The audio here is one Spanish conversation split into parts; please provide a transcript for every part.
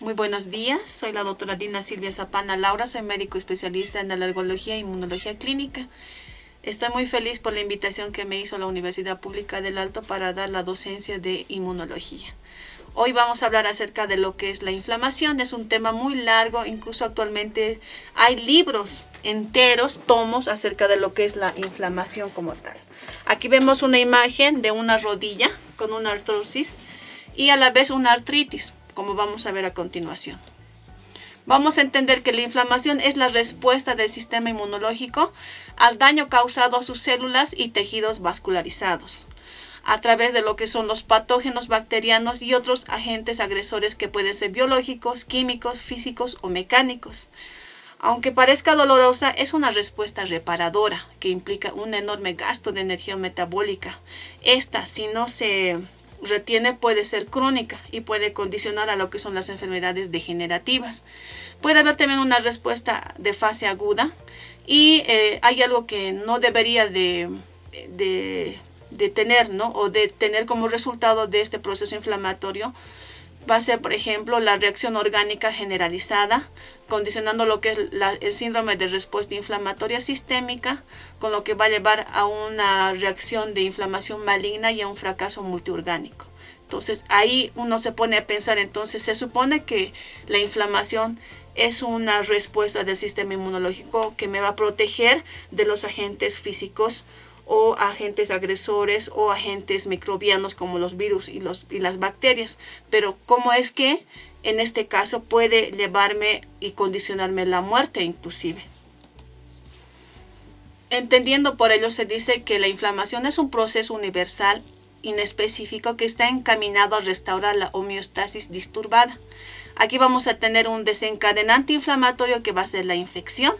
Muy buenos días, soy la doctora Dina Silvia Zapana Laura, soy médico especialista en alergología e inmunología clínica. Estoy muy feliz por la invitación que me hizo la Universidad Pública del Alto para dar la docencia de inmunología. Hoy vamos a hablar acerca de lo que es la inflamación. Es un tema muy largo, incluso actualmente hay libros enteros, tomos acerca de lo que es la inflamación como tal. Aquí vemos una imagen de una rodilla con una artrosis y a la vez una artritis, como vamos a ver a continuación. Vamos a entender que la inflamación es la respuesta del sistema inmunológico al daño causado a sus células y tejidos vascularizados, a través de lo que son los patógenos bacterianos y otros agentes agresores que pueden ser biológicos, químicos, físicos o mecánicos. Aunque parezca dolorosa, es una respuesta reparadora que implica un enorme gasto de energía metabólica. Esta, si no se retiene, puede ser crónica y puede condicionar a lo que son las enfermedades degenerativas. Puede haber también una respuesta de fase aguda y hay algo que no debería de tener, ¿no? O de tener como resultado de este proceso inflamatorio. Va a ser, por ejemplo, la reacción orgánica generalizada, condicionando lo que es el síndrome de respuesta inflamatoria sistémica, con lo que va a llevar a una reacción de inflamación maligna y a un fracaso multiorgánico. Entonces, ahí uno se pone a pensar, entonces, se supone que la inflamación es una respuesta del sistema inmunológico que me va a proteger de los agentes físicos o agentes agresores o agentes microbianos como los virus y las bacterias. Pero ¿cómo es que en este caso puede llevarme y condicionarme la muerte inclusive? Entendiendo por ello, se dice que la inflamación es un proceso universal inespecífico que está encaminado a restaurar la homeostasis disturbada. Aquí vamos a tener un desencadenante inflamatorio que va a ser la infección,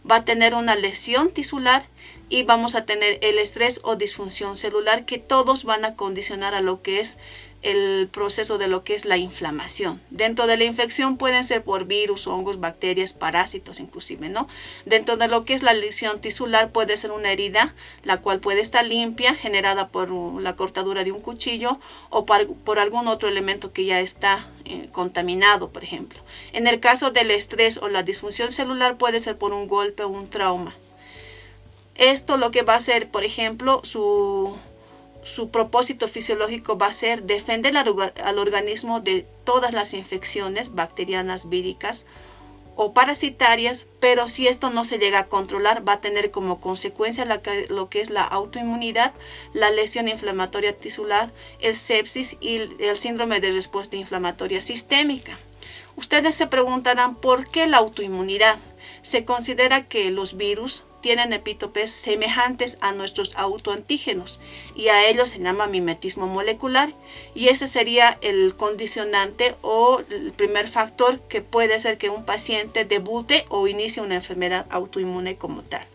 va a tener una lesión tisular y vamos a tener el estrés o disfunción celular, que todos van a condicionar a lo que es el proceso de lo que es la inflamación. Dentro de la infección pueden ser por virus, hongos, bacterias, parásitos inclusive, ¿no? Dentro de lo que es la lesión tisular puede ser una herida, la cual puede estar limpia, generada por la cortadura de un cuchillo o por algún otro elemento que ya está contaminado, por ejemplo. En el caso del estrés o la disfunción celular puede ser por un golpe o un trauma. Esto lo que va a hacer, por ejemplo, su propósito fisiológico va a ser defender al organismo de todas las infecciones bacterianas, víricas o parasitarias, pero si esto no se llega a controlar, va a tener como consecuencia lo que es la autoinmunidad, la lesión inflamatoria tisular, el sepsis y el síndrome de respuesta inflamatoria sistémica. Ustedes se preguntarán, ¿por qué la autoinmunidad? Se considera que los virus tienen epítopes semejantes a nuestros autoantígenos y a ellos se llama mimetismo molecular, y ese sería el condicionante o el primer factor que puede hacer que un paciente debute o inicie una enfermedad autoinmune como tal.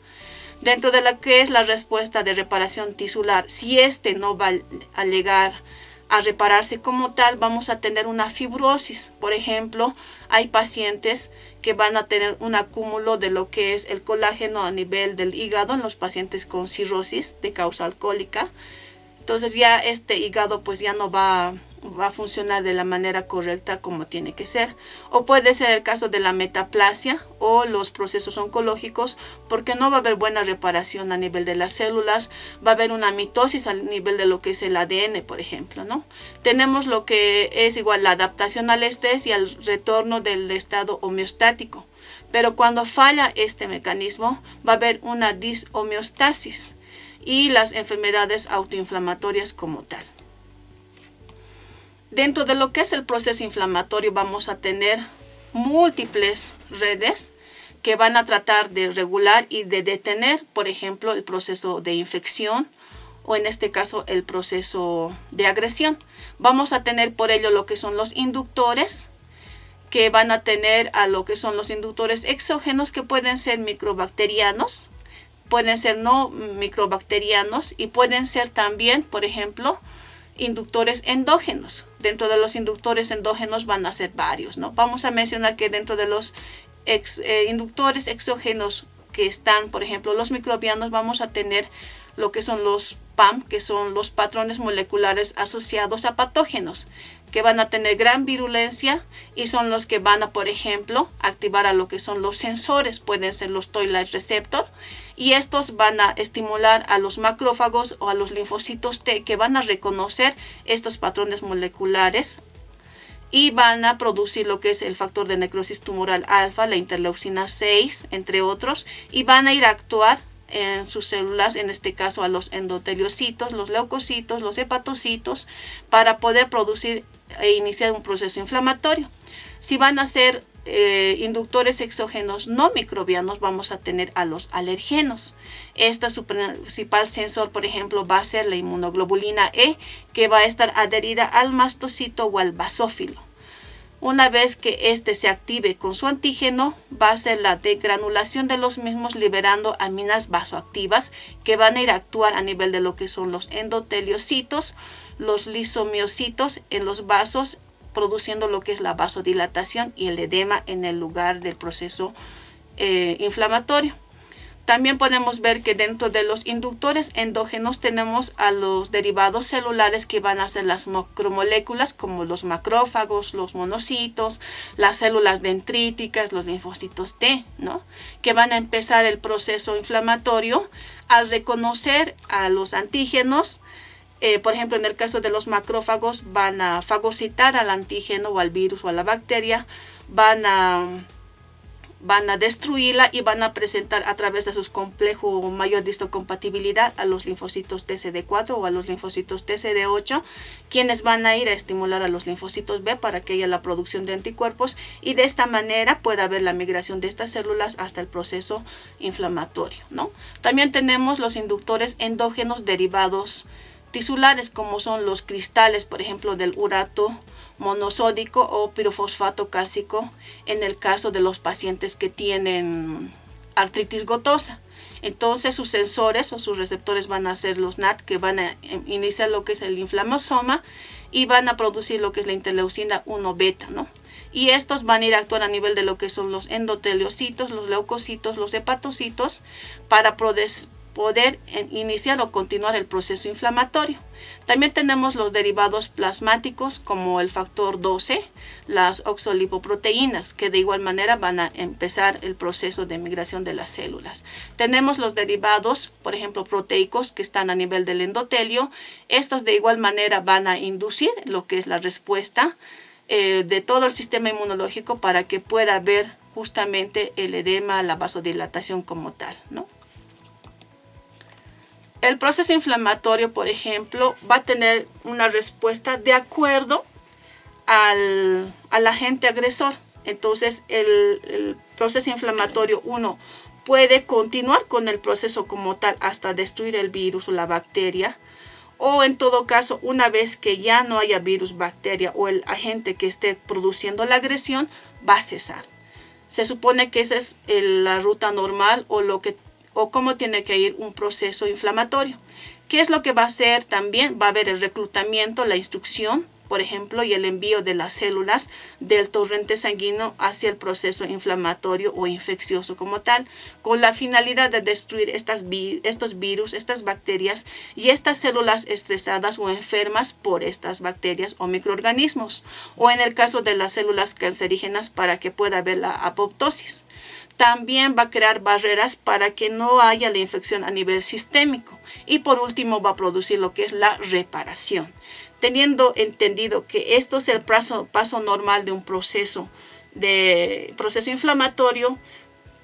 Dentro de lo que es la respuesta de reparación tisular, si este no va a llegar a repararse como tal, vamos a tener una fibrosis. Por ejemplo, hay pacientes que van a tener un acúmulo de lo que es el colágeno a nivel del hígado en los pacientes con cirrosis de causa alcohólica. Entonces ya este hígado pues ya no va a funcionar de la manera correcta como tiene que ser. O puede ser el caso de la metaplasia o los procesos oncológicos, porque no va a haber buena reparación a nivel de las células, va a haber una mitosis a nivel de lo que es el ADN, por ejemplo, ¿no? Tenemos lo que es igual la adaptación al estrés y al retorno del estado homeostático. Pero cuando falla este mecanismo, va a haber una dishomeostasis y las enfermedades autoinflamatorias como tal. Dentro de lo que es el proceso inflamatorio vamos a tener múltiples redes que van a tratar de regular y de detener, por ejemplo, el proceso de infección o en este caso el proceso de agresión. Vamos a tener por ello lo que son los inductores, que van a tener a lo que son los inductores exógenos, que pueden ser microbacterianos, pueden ser no microbacterianos y pueden ser también, por ejemplo, inductores endógenos. Dentro de los inductores endógenos van a ser varios, ¿no? Vamos a mencionar que dentro de los inductores exógenos que están, por ejemplo, los microbianos, vamos a tener lo que son los PAM, que son los patrones moleculares asociados a patógenos, que van a tener gran virulencia y son los que van a, por ejemplo, activar a lo que son los sensores, pueden ser los toll-like receptor, y estos van a estimular a los macrófagos o a los linfocitos T, que van a reconocer estos patrones moleculares y van a producir lo que es el factor de necrosis tumoral alfa, la interleucina 6, entre otros, y van a ir a actuar en sus células, en este caso a los endoteliocitos, los leucocitos, los hepatocitos, para poder producir e iniciar un proceso inflamatorio. Si van a ser inductores exógenos no microbianos, vamos a tener a los alergenos. Su principal sensor, por ejemplo, va a ser la inmunoglobulina E, que va a estar adherida al mastocito o al basófilo. Una vez que este se active con su antígeno, va a ser la degranulación de los mismos, liberando aminas vasoactivas que van a ir a actuar a nivel de lo que son los endoteliocitos, los lisomiocitos en los vasos, produciendo lo que es la vasodilatación y el edema en el lugar del proceso inflamatorio. También podemos ver que dentro de los inductores endógenos tenemos a los derivados celulares, que van a ser las macromoléculas como los macrófagos, los monocitos, las células dendríticas, los linfocitos T, ¿no? Que van a empezar el proceso inflamatorio al reconocer a los antígenos. Por ejemplo, en el caso de los macrófagos, van a fagocitar al antígeno o al virus o a la bacteria, van a destruirla y van a presentar a través de sus complejos mayor histocompatibilidad a los linfocitos TCD4 o a los linfocitos TCD8, quienes van a ir a estimular a los linfocitos B para que haya la producción de anticuerpos, y de esta manera pueda haber la migración de estas células hasta el proceso inflamatorio, ¿no? También tenemos los inductores endógenos derivados tisulares, como son los cristales, por ejemplo, del urato monosódico o pirofosfato cálcico en el caso de los pacientes que tienen artritis gotosa. Entonces sus sensores o sus receptores van a ser los NAT, que van a iniciar lo que es el inflamosoma y van a producir lo que es la interleucina 1 beta, ¿no? Y estos van a ir a actuar a nivel de lo que son los endoteliocitos, los leucocitos, los hepatocitos, para poder iniciar o continuar el proceso inflamatorio. También tenemos los derivados plasmáticos como el factor 12, las oxolipoproteínas, que de igual manera van a empezar el proceso de migración de las células. Tenemos los derivados, por ejemplo, proteicos, que están a nivel del endotelio. Estos de igual manera van a inducir lo que es la respuesta de todo el sistema inmunológico para que pueda haber justamente el edema, la vasodilatación como tal, ¿no? El proceso inflamatorio, por ejemplo, va a tener una respuesta de acuerdo al agente agresor. Entonces, el proceso inflamatorio, uno puede continuar con el proceso como tal hasta destruir el virus o la bacteria, o en todo caso, una vez que ya no haya virus, bacteria o el agente que esté produciendo la agresión, va a cesar. Se supone que esa es la ruta normal o cómo tiene que ir un proceso inflamatorio. ¿Qué es lo que va a hacer también? Va a haber el reclutamiento, la instrucción, por ejemplo, y el envío de las células del torrente sanguíneo hacia el proceso inflamatorio o infeccioso como tal, con la finalidad de destruir estos virus, estas bacterias y estas células estresadas o enfermas por estas bacterias o microorganismos, o en el caso de las células cancerígenas, para que pueda haber la apoptosis. También va a crear barreras para que no haya la infección a nivel sistémico. Y por último va a producir lo que es la reparación. Teniendo entendido que esto es el paso normal de un proceso inflamatorio,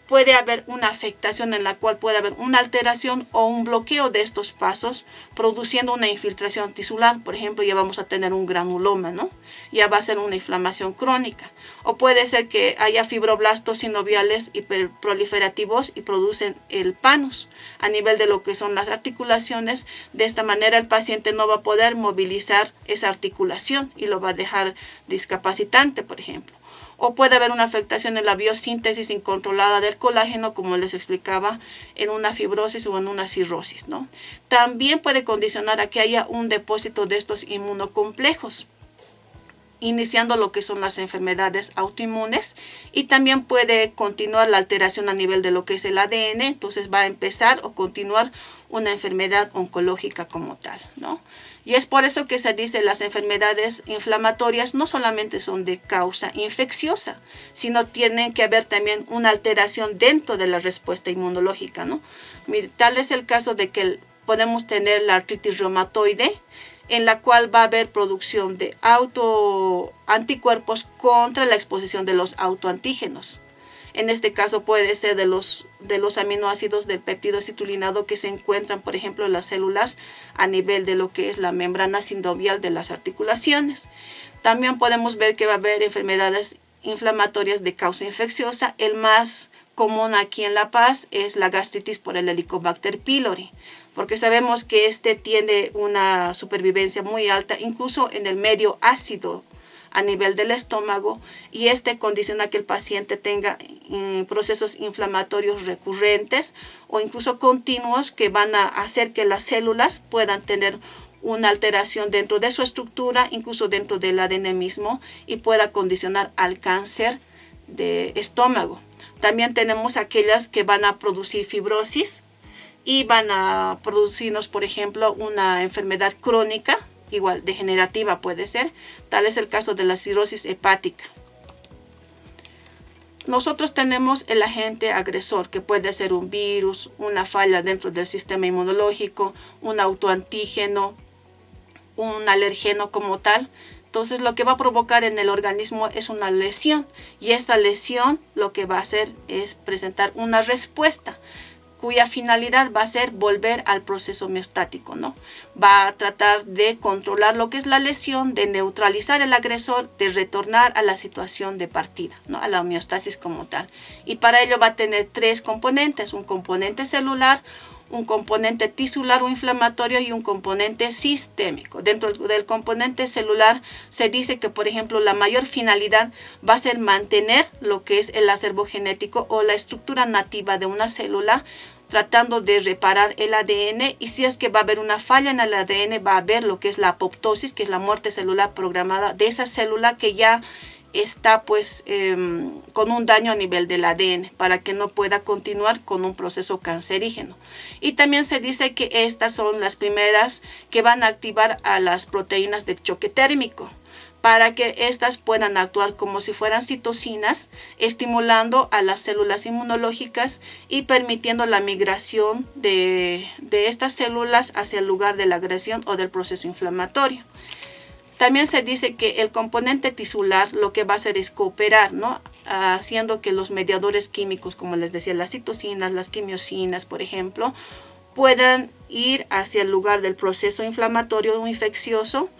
puede haber una afectación en la cual puede haber una alteración o un bloqueo de estos pasos, produciendo una infiltración tisular. Por ejemplo, ya vamos a tener un granuloma, ¿no? Ya va a ser una inflamación crónica. O puede ser que haya fibroblastos sinoviales hiperproliferativos y producen el panus a nivel de lo que son las articulaciones. De esta manera el paciente no va a poder movilizar esa articulación y lo va a dejar discapacitante, por ejemplo. O puede haber una afectación en la biosíntesis incontrolada del colágeno, como les explicaba, en una fibrosis o en una cirrosis, ¿no? También puede condicionar a que haya un depósito de estos inmunocomplejos iniciando lo que son las enfermedades autoinmunes, y también puede continuar la alteración a nivel de lo que es el ADN, entonces va a empezar o continuar una enfermedad oncológica como tal, ¿no? Y es por eso que se dice las enfermedades inflamatorias no solamente son de causa infecciosa, sino tienen que haber también una alteración dentro de la respuesta inmunológica, ¿no? Tal es el caso de que podemos tener la artritis reumatoide, en la cual va a haber producción de anticuerpos contra la exposición de los autoantígenos. En este caso puede ser de los aminoácidos del péptido citrulinado que se encuentran, por ejemplo, en las células a nivel de lo que es la membrana sinovial de las articulaciones. También podemos ver que va a haber enfermedades inflamatorias de causa infecciosa. El más común aquí en La Paz es la gastritis por el Helicobacter pylori, porque sabemos que tiene una supervivencia muy alta, incluso en el medio ácido a nivel del estómago, y condiciona que el paciente tenga procesos inflamatorios recurrentes o incluso continuos que van a hacer que las células puedan tener una alteración dentro de su estructura, incluso dentro del ADN mismo, y pueda condicionar al cáncer de estómago. También tenemos aquellas que van a producir fibrosis y van a producirnos, por ejemplo, una enfermedad crónica, igual degenerativa puede ser. Tal es el caso de la cirrosis hepática. Nosotros tenemos el agente agresor, que puede ser un virus, una falla dentro del sistema inmunológico, un autoantígeno, un alergeno como tal. Entonces lo que va a provocar en el organismo es una lesión, y esta lesión lo que va a hacer es presentar una respuesta cuya finalidad va a ser volver al proceso homeostático, ¿no? Va a tratar de controlar lo que es la lesión, de neutralizar el agresor, de retornar a la situación de partida, ¿no? A la homeostasis como tal. Y para ello va a tener tres componentes: un componente celular, un componente tisular o inflamatorio y un componente sistémico. Dentro del componente celular se dice que, por ejemplo, la mayor finalidad va a ser mantener lo que es el acervo genético o la estructura nativa de una célula, tratando de reparar el ADN, y si es que va a haber una falla en el ADN, va a haber lo que es la apoptosis, que es la muerte celular programada de esa célula que ya está con un daño a nivel del ADN, para que no pueda continuar con un proceso cancerígeno. Y también se dice que estas son las primeras que van a activar a las proteínas de choque térmico, para que éstas puedan actuar como si fueran citocinas, estimulando a las células inmunológicas y permitiendo la migración de estas células hacia el lugar de la agresión o del proceso inflamatorio. También se dice que el componente tisular lo que va a hacer es cooperar, ¿no? Haciendo que los mediadores químicos, como les decía, las citocinas, las quimiosinas, por ejemplo, puedan ir hacia el lugar del proceso inflamatorio o infeccioso,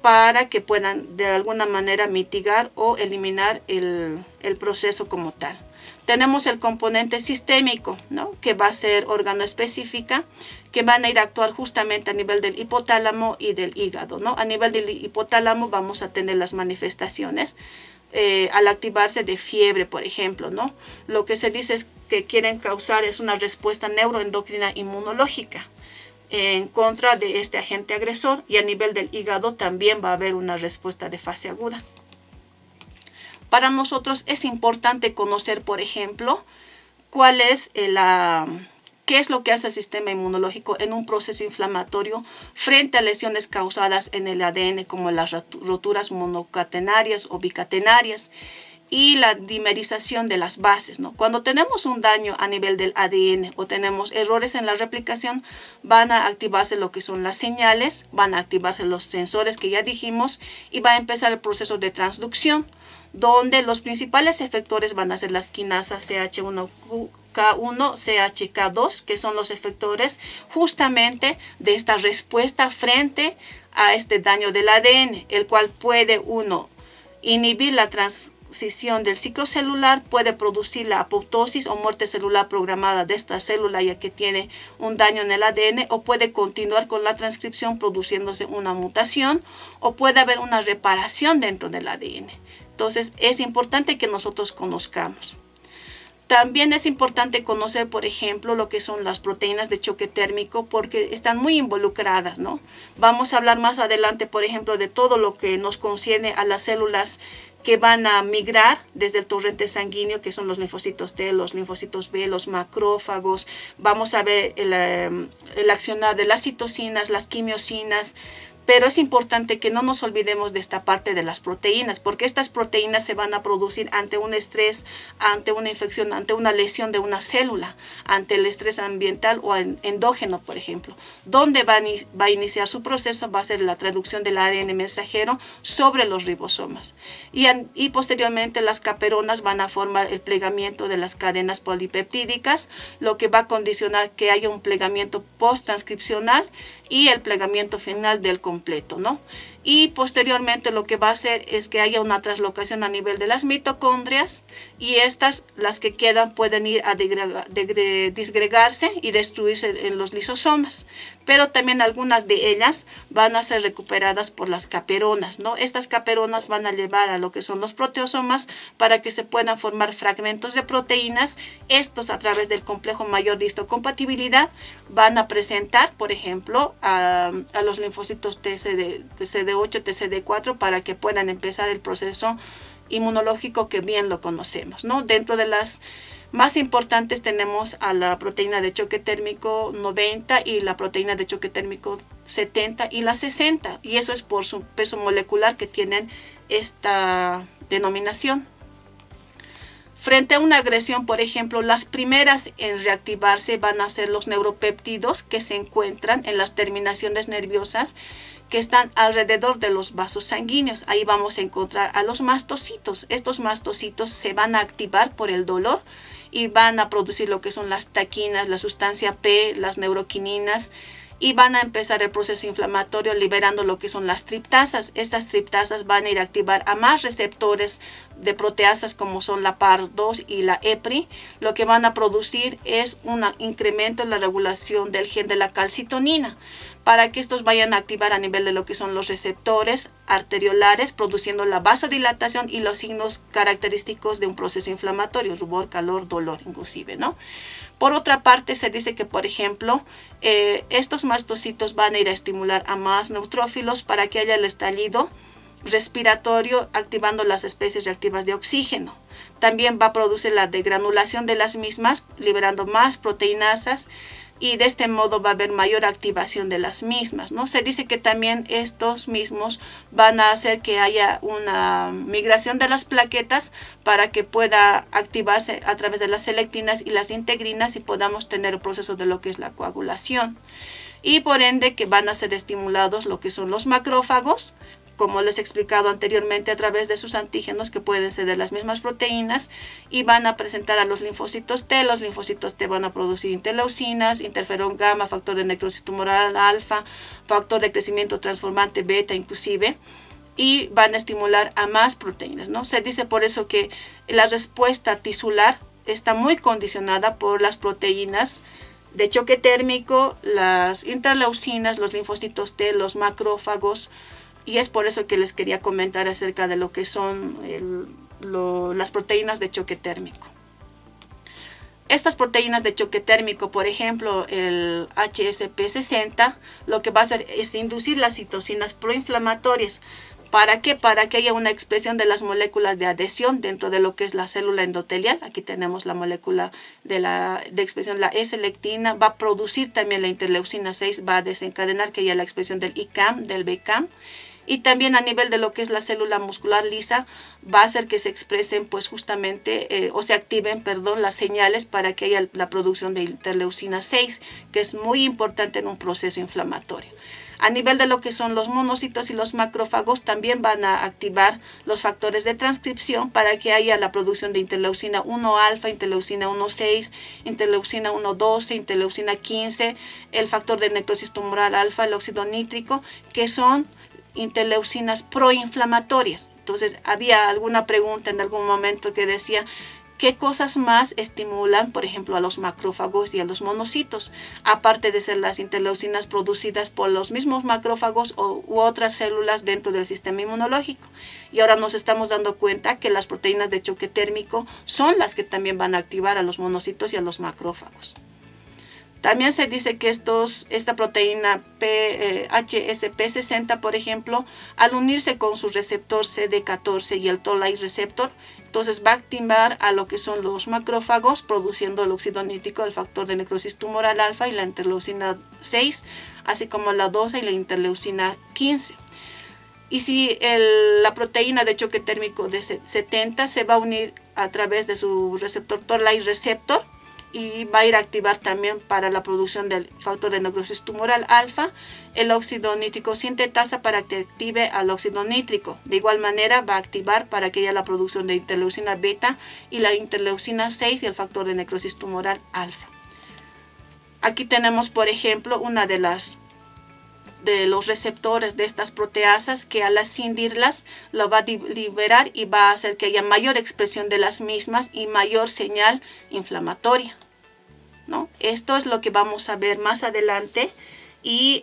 para que puedan de alguna manera mitigar o eliminar el proceso como tal. Tenemos el componente sistémico, ¿no? Que va a ser organoespecífica, que van a ir a actuar justamente a nivel del hipotálamo y del hígado, ¿no? A nivel del hipotálamo vamos a tener las manifestaciones al activarse de fiebre, por ejemplo, ¿no? Lo que se dice es que quieren causar es una respuesta neuroendocrina inmunológica en contra de este agente agresor, y a nivel del hígado también va a haber una respuesta de fase aguda. Para nosotros es importante conocer, por ejemplo, qué es lo que hace el sistema inmunológico en un proceso inflamatorio frente a lesiones causadas en el ADN, como las roturas monocatenarias o bicatenarias y la dimerización de las bases, ¿no? Cuando tenemos un daño a nivel del ADN o tenemos errores en la replicación, van a activarse lo que son las señales, van a activarse los sensores que ya dijimos, y va a empezar el proceso de transducción, donde los principales efectores van a ser las quinasas CH1K1, CHK2, que son los efectores justamente de esta respuesta frente a este daño del ADN, el cual puede inhibir la transición del ciclo celular, puede producir la apoptosis o muerte celular programada de esta célula ya que tiene un daño en el ADN, o puede continuar con la transcripción produciéndose una mutación, o puede haber una reparación dentro del ADN. Entonces es importante que nosotros conozcamos. También es importante conocer, por ejemplo, lo que son las proteínas de choque térmico porque están muy involucradas, ¿no? Vamos a hablar más adelante, por ejemplo, de todo lo que nos concierne a las células que van a migrar desde el torrente sanguíneo, que son los linfocitos T, los linfocitos B, los macrófagos. Vamos a ver el accionar de las citocinas, las quimiosinas. Pero es importante que no nos olvidemos de esta parte de las proteínas, porque estas proteínas se van a producir ante un estrés, ante una infección, ante una lesión de una célula, ante el estrés ambiental o endógeno, por ejemplo. ¿Dónde va a iniciar su proceso? Va a ser la traducción del ARN mensajero sobre los ribosomas. Y posteriormente las caperonas van a formar el plegamiento de las cadenas polipeptídicas, lo que va a condicionar que haya un plegamiento post-transcripcional y el plegamiento final del completo, ¿no? Y posteriormente lo que va a hacer es que haya una translocación a nivel de las mitocondrias y estas, las que quedan, pueden ir a disgregarse y destruirse en los lisosomas. Pero también algunas de ellas van a ser recuperadas por las caperonas, ¿no? Estas caperonas van a llevar a lo que son los proteosomas para que se puedan formar fragmentos de proteínas. Estos, a través del complejo mayor de histocompatibilidad, van a presentar, por ejemplo, a los linfocitos TCD8, TCD4 para que puedan empezar el proceso inmunológico que bien lo conocemos, ¿no? Dentro de las más importantes tenemos a la proteína de choque térmico 90 y la proteína de choque térmico 70 y la 60, y eso es por su peso molecular que tienen esta denominación. Frente a una agresión, por ejemplo, las primeras en reactivarse van a ser los neuropéptidos que se encuentran en las terminaciones nerviosas que están alrededor de los vasos sanguíneos. Ahí vamos a encontrar a los mastocitos. Estos mastocitos se van a activar por el dolor y van a producir lo que son las taquinas, la sustancia P, las neuroquininas, y van a empezar el proceso inflamatorio liberando lo que son las triptasas. Estas triptasas van a ir a activar a más receptores de proteasas como son la PAR2 y la EPRI. Lo que van a producir es un incremento en la regulación del gen de la calcitonina para que estos vayan a activar a nivel de lo que son los receptores arteriolares, produciendo la vasodilatación y los signos característicos de un proceso inflamatorio, rubor, calor, dolor inclusive, ¿no? Por otra parte, se dice que, por ejemplo, estos mastocitos van a ir a estimular a más neutrófilos para que haya el estallido respiratorio, activando las especies reactivas de oxígeno. También va a producir la degranulación de las mismas, liberando más proteínasas, y de este modo va a haber mayor activación de las mismas, ¿no? Se dice que también estos mismos van a hacer que haya una migración de las plaquetas para que pueda activarse a través de las selectinas y las integrinas y podamos tener el proceso de lo que es la coagulación. Y por ende que van a ser estimulados lo que son los macrófagos, como les he explicado anteriormente, a través de sus antígenos que pueden ser de las mismas proteínas, y van a presentar a los linfocitos T. Los linfocitos T van a producir interleucinas, interferón gamma, factor de necrosis tumoral alfa, factor de crecimiento transformante beta inclusive, y van a estimular a más proteínas, ¿no? Se dice por eso que la respuesta tisular está muy condicionada por las proteínas de choque térmico, las interleucinas, los linfocitos T, los macrófagos. Y es por eso que les quería comentar acerca de lo que son las proteínas de choque térmico. Estas proteínas de choque térmico, por ejemplo, el HSP60, lo que va a hacer es inducir las citocinas proinflamatorias. ¿Para qué? Para que haya una expresión de las moléculas de adhesión dentro de lo que es la célula endotelial. Aquí tenemos la molécula de expresión, la E-selectina. Va a producir también la interleucina 6, va a desencadenar que haya la expresión del ICAM, del BCAM. Y también a nivel de lo que es la célula muscular lisa, va a hacer que se expresen pues justamente, o se activen, perdón, las señales para que haya la producción de interleucina 6, que es muy importante en un proceso inflamatorio. A nivel de lo que son los monocitos y los macrófagos, también van a activar los factores de transcripción para que haya la producción de interleucina 1 alfa, interleucina 1,6, interleucina 1,12, interleucina 15, el factor de necrosis tumoral alfa, el óxido nítrico, que son interleucinas proinflamatorias. Entonces, había alguna pregunta en algún momento que decía ¿Qué cosas más estimulan, por ejemplo, a los macrófagos y a los monocitos? Aparte de ser las interleucinas producidas por los mismos macrófagos u otras células dentro del sistema inmunológico. Y ahora nos estamos dando cuenta que las proteínas de choque térmico son las que también van a activar a los monocitos y a los macrófagos. También se dice que esta proteína HSP60, por ejemplo, al unirse con su receptor CD14 y el Toll-like receptor, entonces va a activar a lo que son los macrófagos, produciendo el óxido nítrico, el factor de necrosis tumoral alfa y la interleucina 6, así como la 12 y la interleucina 15. Y si la proteína de choque térmico de 70 se va a unir a través de su receptor Toll-like receptor, y va a ir a activar también para la producción del factor de necrosis tumoral alfa, el óxido nítrico sintetasa para que active al óxido nítrico. De igual manera va a activar para que haya la producción de interleucina beta y la interleucina 6 y el factor de necrosis tumoral alfa. Aquí tenemos, por ejemplo, una de los receptores de estas proteasas que al escindirlas lo va a liberar y va a hacer que haya mayor expresión de las mismas y mayor señal inflamatoria, ¿no? Esto es lo que vamos a ver más adelante y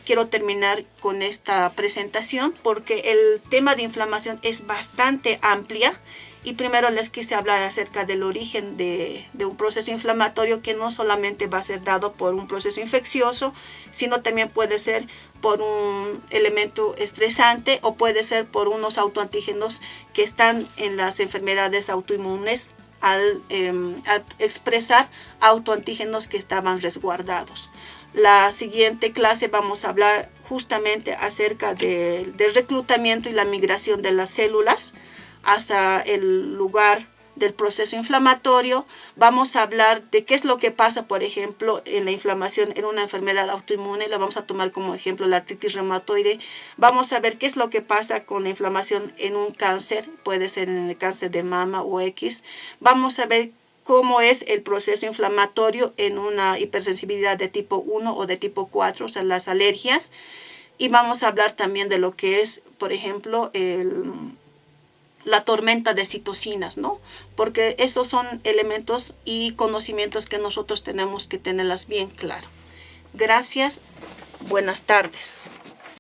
quiero terminar con esta presentación porque el tema de inflamación es bastante amplia. Y primero les quise hablar acerca del origen de un proceso inflamatorio que no solamente va a ser dado por un proceso infeccioso, sino también puede ser por un elemento estresante o puede ser por unos autoantígenos que están en las enfermedades autoinmunes al expresar autoantígenos que estaban resguardados. La siguiente clase vamos a hablar justamente acerca del reclutamiento y la migración de las células hasta el lugar del proceso inflamatorio. Vamos a hablar de qué es lo que pasa, por ejemplo, en la inflamación en una enfermedad autoinmune. La vamos a tomar como ejemplo la artritis reumatoide. Vamos a ver qué es lo que pasa con la inflamación en un cáncer, puede ser en el cáncer de mama o X. Vamos a ver cómo es el proceso inflamatorio en una hipersensibilidad de tipo 1 o de tipo 4, o sea, las alergias. Y vamos a hablar también de lo que es, por ejemplo, la tormenta de citocinas, ¿no? Porque esos son elementos y conocimientos que nosotros tenemos que tenerlas bien claro. Gracias, buenas tardes.